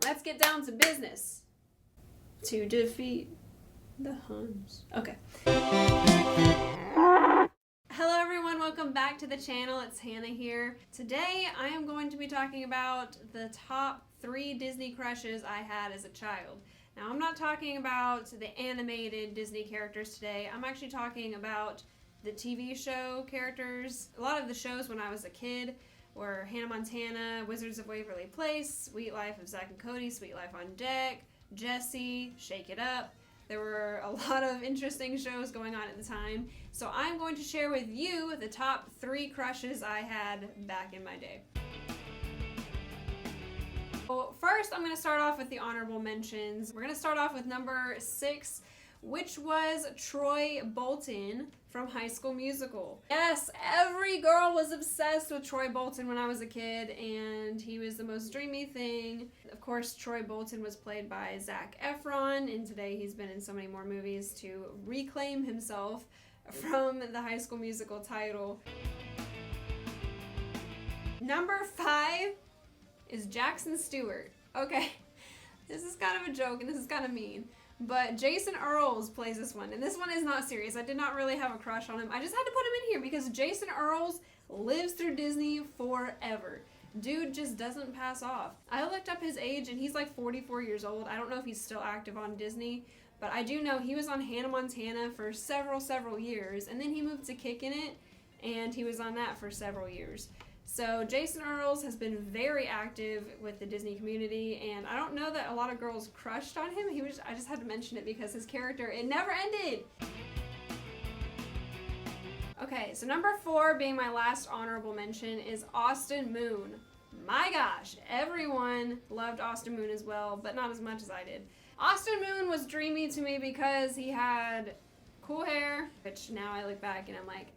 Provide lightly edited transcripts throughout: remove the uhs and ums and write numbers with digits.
let's get down to business. To defeat the Huns. Okay. Hello everyone, welcome back to the channel. It's Hannah here. Today I am going to be talking about the top 3 Disney crushes I had as a child. Now I'm not talking about the animated Disney characters today. I'm actually talking about the TV show characters. A lot of the shows when I was a kid were Hannah-Montana, Wizards of Waverly Place, Sweet Life of Zack and Cody, Sweet Life on Deck, Jessie, Shake It Up. There were a lot of interesting shows going on at the time. So I'm going to share with you the top 3 crushes I had back in my day. Well, first I'm going to start off with the honorable mentions. We're going to start off with number 6, which was Troy Bolton from High School Musical. Yes, every girl was obsessed with Troy Bolton when I was a kid, and he was the most dreamy thing. Of course, Troy Bolton was played by Zac Efron, and today he's been in so many more movies to reclaim himself from the High School Musical title. Number 5 is Jackson Stewart. Okay, this is kind of a joke and this is kind of mean, but Jason Earles plays this one, and this one is not serious. I did not really have a crush on him. I just had to put him in here because Jason Earles lives through Disney forever. Dude just doesn't pass off. I looked up his age and he's like 44 years old. I don't know if he's still active on Disney, but I do know he was on Hannah-Montana for several years, and then he moved to Kickin' It, and he was on that for several years. So Jason Earles has been very active with the Disney community, and I don't know that a lot of girls crushed on him. I just had to mention it because his character, it never ended. Okay, so number 4, being my last honorable mention, is Austin Moon. My gosh, everyone loved Austin Moon as well, but not as much as I did. Austin Moon was dreamy to me because he had cool hair, which now I look back and I'm like,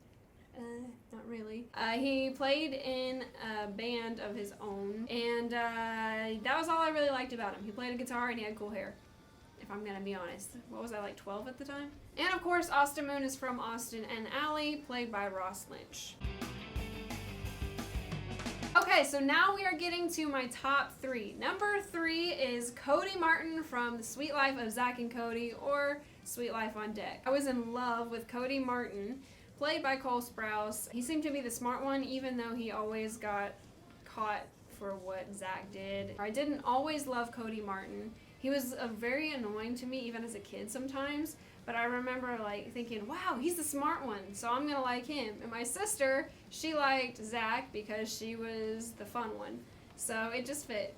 not really. He played in a band of his own, and that was all I really liked about him. He played a guitar and he had cool hair, if I'm gonna be honest. What was I, like 12 at the time? And of course, Austin Moon is from Austin and Ally, played by Ross Lynch. Okay, so now we are getting to my top 3. Number 3 is Cody Martin from The Sweet Life of Zack and Cody, or Sweet Life on Deck. I was in love with Cody Martin, played by Cole Sprouse. He seemed to be the smart one, even though he always got caught for what Zack did. I didn't always love Cody Martin. He was very annoying to me, even as a kid sometimes, but I remember like thinking, wow, he's the smart one, so I'm gonna like him. And my sister, she liked Zack because she was the fun one, so it just fit.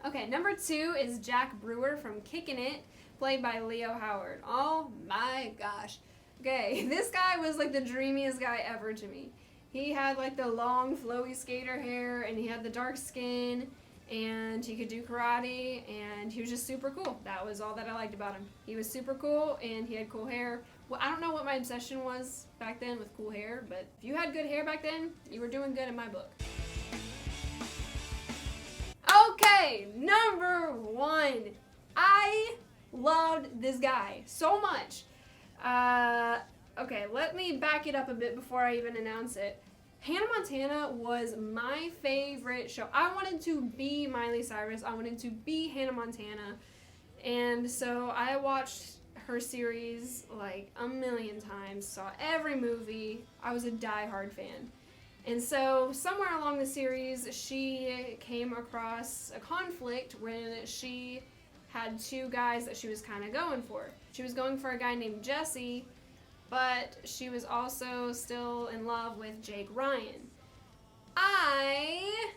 Okay, number 2 is Jack Brewer from Kickin' It, played by Leo Howard. Oh my gosh. Okay, this guy was like the dreamiest guy ever to me. He had like the long flowy skater hair, and he had the dark skin, and he could do karate, and he was just super cool. That was all that I liked about him. He was super cool, and he had cool hair. Well, I don't know what my obsession was back then with cool hair, but if you had good hair back then, you were doing good in my book. Okay, number 1. I loved this guy so much. Okay, let me back it up a bit before I even announce it. Hannah-Montana was my favorite show. I wanted to be Miley Cyrus. I wanted to be Hannah-Montana. And so I watched her series like a million times, saw every movie. I was a die-hard fan. And so somewhere along the series, she came across a conflict when she had 2 guys that she was kind of going for. She was going for a guy named Jesse, but she was also still in love with Jake Ryan. I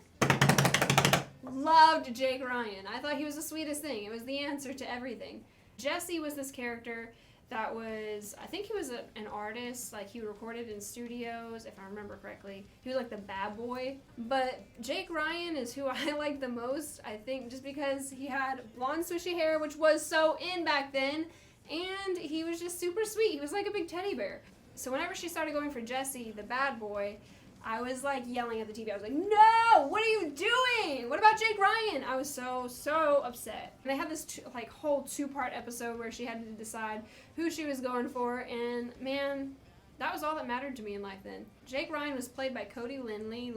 loved Jake Ryan. I thought he was the sweetest thing. It was the answer to everything. Jesse was this character that was, I think he was an artist, like he recorded in studios, if I remember correctly. He was like the bad boy. But Jake Ryan is who I like the most, I think, just because he had blonde swishy hair, which was so in back then, and he was just super sweet. He was like a big teddy bear. So whenever she started going for Jesse, the bad boy, I was like yelling at the TV. I was like, no, what are you doing? What about Jake Ryan? I was so upset. And they had this whole 2-part episode where she had to decide who she was going for, and man, that was all that mattered to me in life then. Jake Ryan was played by Cody Lindley.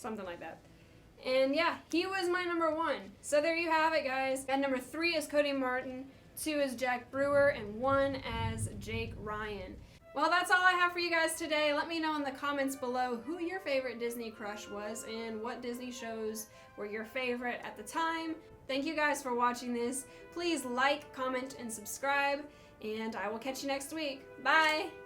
something like that. And yeah, he was my number 1. So there you have it, guys. At number 3 is Cody Martin, 2 is Jack Brewer, and 1 as Jake Ryan. Well, that's all I have for you guys today. Let me know in the comments below who your favorite Disney crush was and what Disney shows were your favorite at the time. Thank you guys for watching this. Please like, comment, and subscribe, and I will catch you next week. Bye!